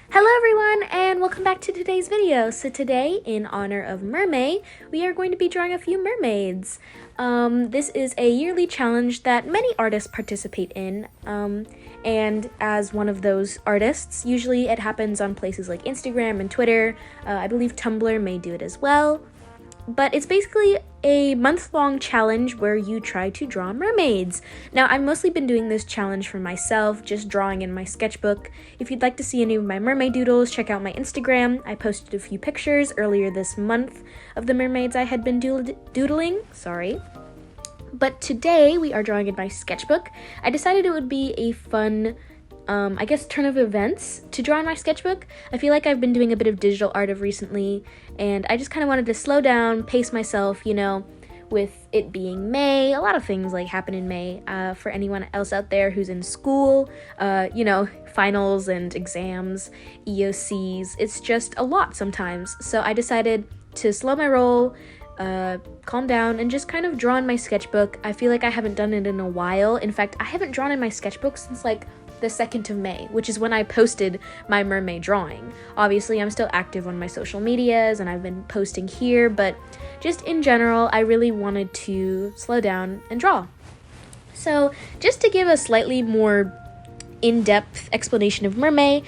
Hello everyone and welcome back to today's video. So today, in honor of MERMAY, we are going to be drawing a few mermaids. This is a yearly challenge that many artists participate in, and as one of those artists, usually it happens on places like Instagram and Twitter. I believe Tumblr may do it as well. But it's basically a month-long challenge where you try to draw mermaids. Now, I've mostly been doing this challenge for myself, just drawing in my sketchbook. If you'd like to see any of my mermaid doodles, check out my Instagram. I posted a few pictures earlier this month of the mermaids I had been doodling. But today, we are drawing in my sketchbook. I decided it would be a fun turn of events to draw in my sketchbook. I feel like I've been doing a bit of digital art of recently, and I just kind of wanted to slow down, pace myself, with it being May. A lot of things happen in May. For anyone else out there who's in school, finals and exams, EOCs, it's just a lot sometimes. So I decided to slow my roll, calm down, and just kind of draw in my sketchbook. I feel like I haven't done it in a while. In fact, I haven't drawn in my sketchbook since the 2nd of May, which is when I posted my mermaid drawing. Obviously, I'm still active on my social medias and I've been posting here, but just in general, I really wanted to slow down and draw. So, just to give a slightly more in-depth explanation of mermay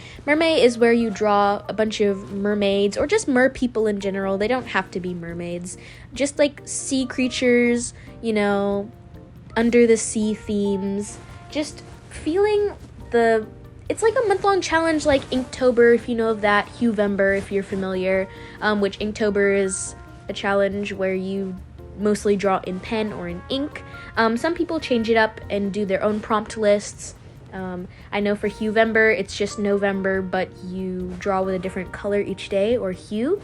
is where you draw a bunch of mermaids, or just mer people in general. They don't have to be mermaids. Just sea creatures, under the sea themes. Just feeling it's like a month-long challenge like Inktober, if you know of that, Huevember, if you're familiar, which Inktober is a challenge where you mostly draw in pen or in ink. Some people change it up and do their own prompt lists. I know for Huevember, it's just November, but you draw with a different color each day, or hue.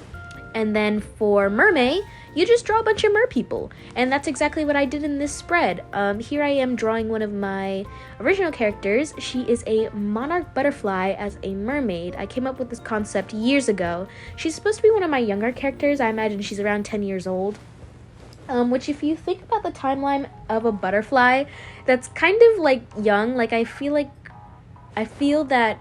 And then for mermay, you just draw a bunch of mer people. And that's exactly what I did in this spread. Here I am drawing one of my original characters. She is a monarch butterfly as a mermaid. I came up with this concept years ago. She's supposed to be one of my younger characters. I imagine she's around 10 years old. Which, if you think about the timeline of a butterfly, that's kind of young. I feel that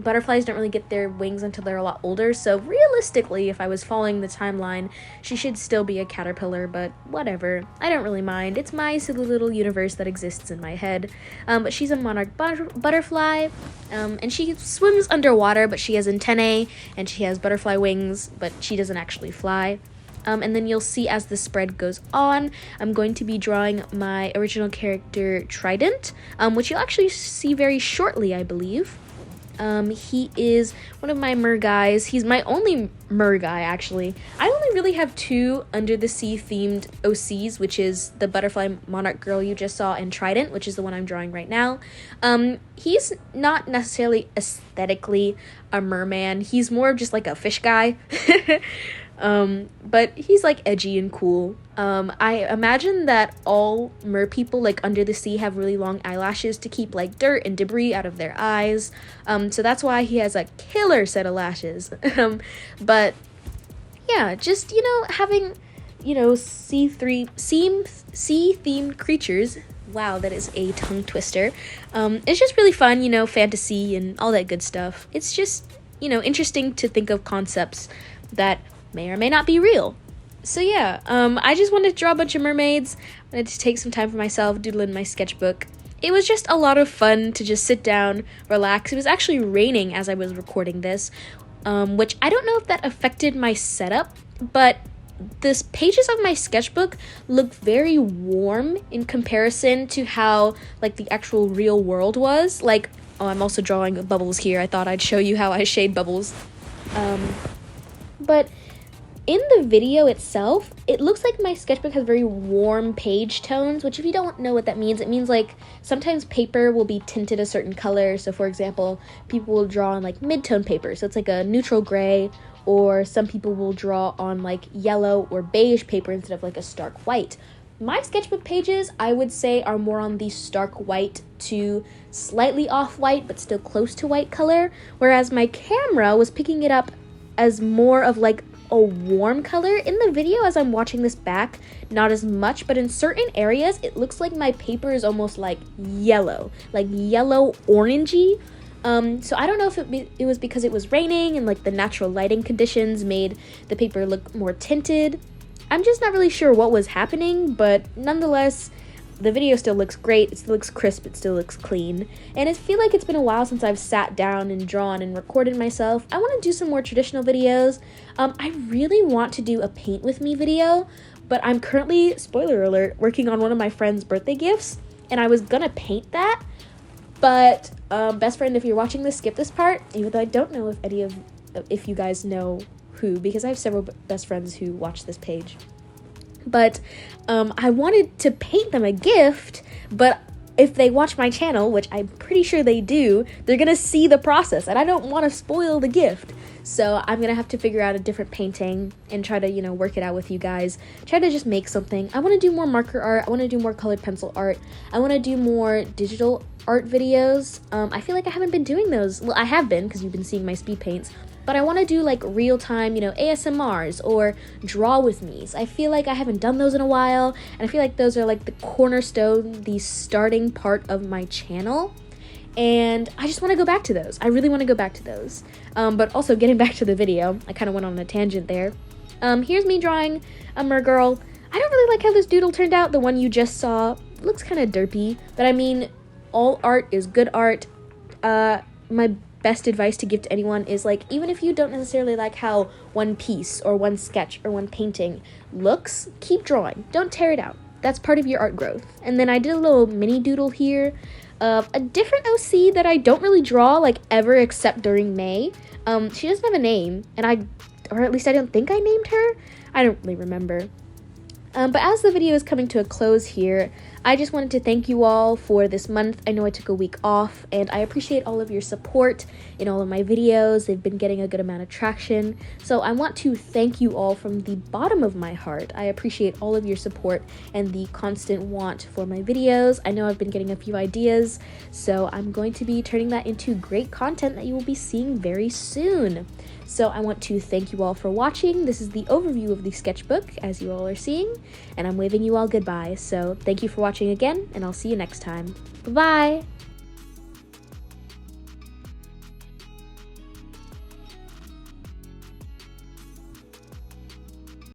butterflies don't really get their wings until they're a lot older, so realistically, if I was following the timeline, she should still be a caterpillar, but whatever. I don't really mind. It's my silly little universe that exists in my head. But she's a monarch butterfly, and she swims underwater, but she has antennae, and she has butterfly wings, but she doesn't actually fly. And then you'll see as the spread goes on, I'm going to be drawing my original character, Trident, which you'll actually see very shortly, I believe. He is one of my mer guys. He's my only mer guy, actually. I only really have 2 under the sea themed OCs, which is the butterfly monarch girl you just saw, and Trident, which is the one I'm drawing right now. He's not necessarily aesthetically a merman. He's more of just a fish guy. But he's edgy and cool. I imagine that all mer people under the sea have really long eyelashes to keep dirt and debris out of their eyes. So that's why he has a killer set of lashes. But yeah, just having sea themed creatures. Wow, that is a tongue twister. It's just really fun, fantasy and all that good stuff. It's just interesting to think of concepts that may or may not be real. So yeah, I just wanted to draw a bunch of mermaids. I wanted to take some time for myself, doodle in my sketchbook. It was just a lot of fun to just sit down, relax. It was actually raining as I was recording this, which I don't know if that affected my setup, but the pages of my sketchbook look very warm in comparison to how the actual real world was. I'm also drawing bubbles here. I thought I'd show you how I shade bubbles. But in the video itself, it looks like my sketchbook has very warm page tones, which if you don't know what that means, it means sometimes paper will be tinted a certain color. So for example, people will draw on mid-tone paper, so it's a neutral gray, or some people will draw on yellow or beige paper instead of a stark white. My sketchbook pages, I would say, are more on the stark white to slightly off-white, but still close to white color, whereas my camera was picking it up as more of a warm color. In the video, as I'm watching this back, not as much, but in certain areas, it looks like my paper is almost yellow orangey, So I don't know if it was because it was raining and like the natural lighting conditions made the paper look more tinted. I'm just not really sure what was happening, but nonetheless, the video still looks great, it still looks crisp, it still looks clean, and I feel like it's been a while since I've sat down and drawn and recorded myself. I want to do some more traditional videos. I really want to do a paint with me video, but I'm currently, spoiler alert, working on one of my friend's birthday gifts, and I was gonna paint that, but best friend, if you're watching this, skip this part, even though I don't know if you guys know who, because I have several best friends who watch this page. But I wanted to paint them a gift, but if they watch my channel, which I'm pretty sure they do, they're gonna see the process, and I don't want to spoil the gift. So I'm gonna have to figure out a different painting and try to, work it out with you guys. Try to just make something. I want to do more marker art. I want to do more colored pencil art. I want to do more digital art videos. I feel like I haven't been doing those. Well, I have been, because you've been seeing my speed paints. But I want to do like real-time, ASMRs or draw with me's. I feel like I haven't done those in a while, and I feel like those are like the cornerstone, the starting part of my channel. And I just want to go back to those. I really want to go back to those. But also getting back to the video, I kind of went on a tangent there. Here's me drawing a mergirl. I don't really like how this doodle turned out. The one you just saw looks kind of derpy, but I mean, all art is good art. My best advice to give to anyone is, like, even if you don't necessarily like how one piece or one sketch or one painting looks, keep drawing. Don't tear it out. That's part of your art growth. And then I did a little mini doodle here of a different OC that I don't really draw, like, ever except during May. She doesn't have a name, or at least I don't think I named her. I don't really remember. But as the video is coming to a close here, I just wanted to thank you all for this month. I know I took a week off, and I appreciate all of your support in all of my videos. They've been getting a good amount of traction, so I want to thank you all from the bottom of my heart. I appreciate all of your support and the constant want for my videos. I know I've been getting a few ideas, so I'm going to be turning that into great content that you will be seeing very soon. So I want to thank you all for watching. This is the overview of the sketchbook, as you all are seeing, and I'm waving you all goodbye. So thank you for watching again, and I'll see you next time. Bye-bye!